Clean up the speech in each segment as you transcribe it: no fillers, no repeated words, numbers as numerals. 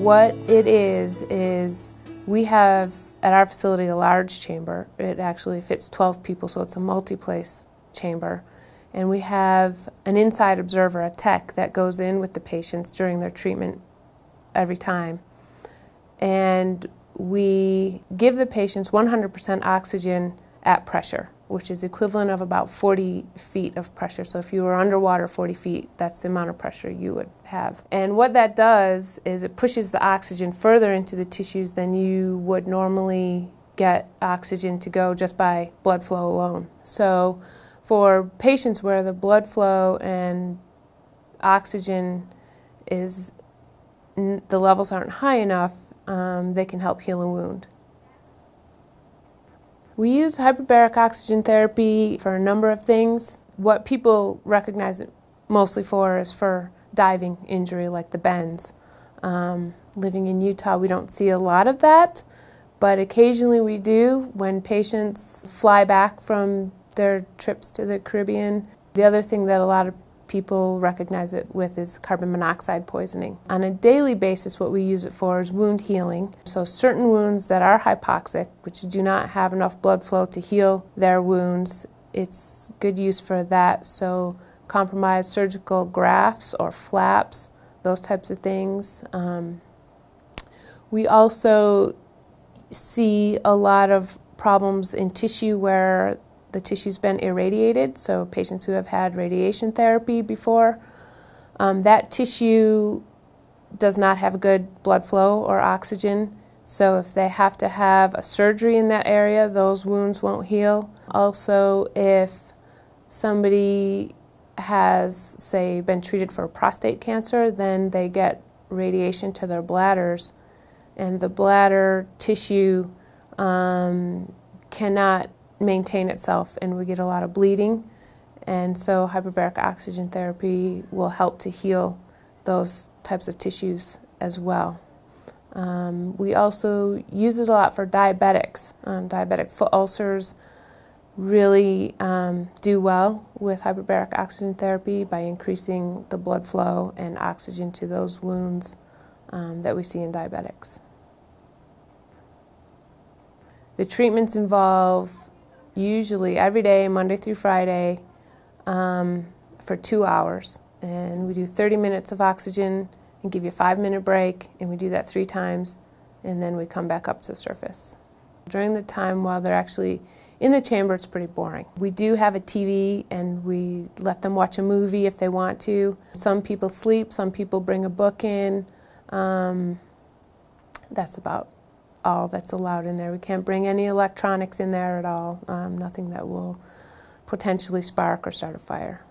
What it is we have at our facility a large chamber. It actually fits 12 people, so it's a multi-place chamber. And we have an inside observer, a tech, that goes in with the patients during their treatment every time. And we give the patients 100% oxygen at pressure, which is equivalent of about 40 feet of pressure. So if you were underwater 40 feet, that's the amount of pressure you would have. And what that does is it pushes the oxygen further into the tissues than you would normally get oxygen to go just by blood flow alone. So for patients where the blood flow and oxygen is, the levels aren't high enough, they can help heal a wound. We use hyperbaric oxygen therapy for a number of things. What people recognize it mostly for is for diving injury, like the bends. Living in Utah, we don't see a lot of that, but occasionally we do when patients fly back from their trips to the Caribbean. The other thing that a lot of people recognize it with is carbon monoxide poisoning. On a daily basis, what we use it for is wound healing. So certain wounds that are hypoxic, which do not have enough blood flow to heal their wounds, it's good use for that. So compromised surgical grafts or flaps, those types of things. We also see a lot of problems in tissue where the tissue's been irradiated, so patients who have had radiation therapy before. That tissue does not have good blood flow or oxygen, so if they have to have a surgery in that area, those wounds won't heal. Also, if somebody has, say, been treated for prostate cancer, then they get radiation to their bladders, and the bladder tissue cannot maintain itself, and we get a lot of bleeding. And so hyperbaric oxygen therapy will help to heal those types of tissues as well. We also use it a lot for diabetics. Diabetic foot ulcers really do well with hyperbaric oxygen therapy by increasing the blood flow and oxygen to those wounds that we see in diabetics. The treatments involve usually every day, Monday through Friday, for 2 hours. And we do 30 minutes of oxygen and give you a 5-minute break, and we do that 3 times, and then we come back up to the surface. During the time while they're actually in the chamber, it's pretty boring. We do have a TV, and we let them watch a movie if they want to. Some people sleep, some people bring a book in. That's about all that's allowed in there. We can't bring any electronics in there at all, nothing that will potentially spark or start a fire.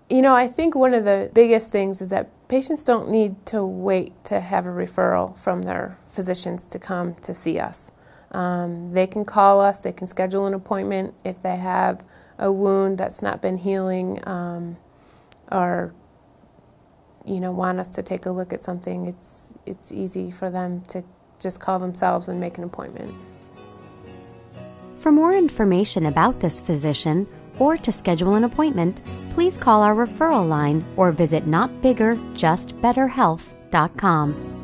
You know, I think one of the biggest things is that patients don't need to wait to have a referral from their physicians to come to see us. They can call us, they can schedule an appointment if they have a wound that's not been healing, or want us to take a look at something. It's easy for them to just call themselves and make an appointment. For more information about this physician or to schedule an appointment, please call our referral line or visit notbiggerjustbetterhealth.com.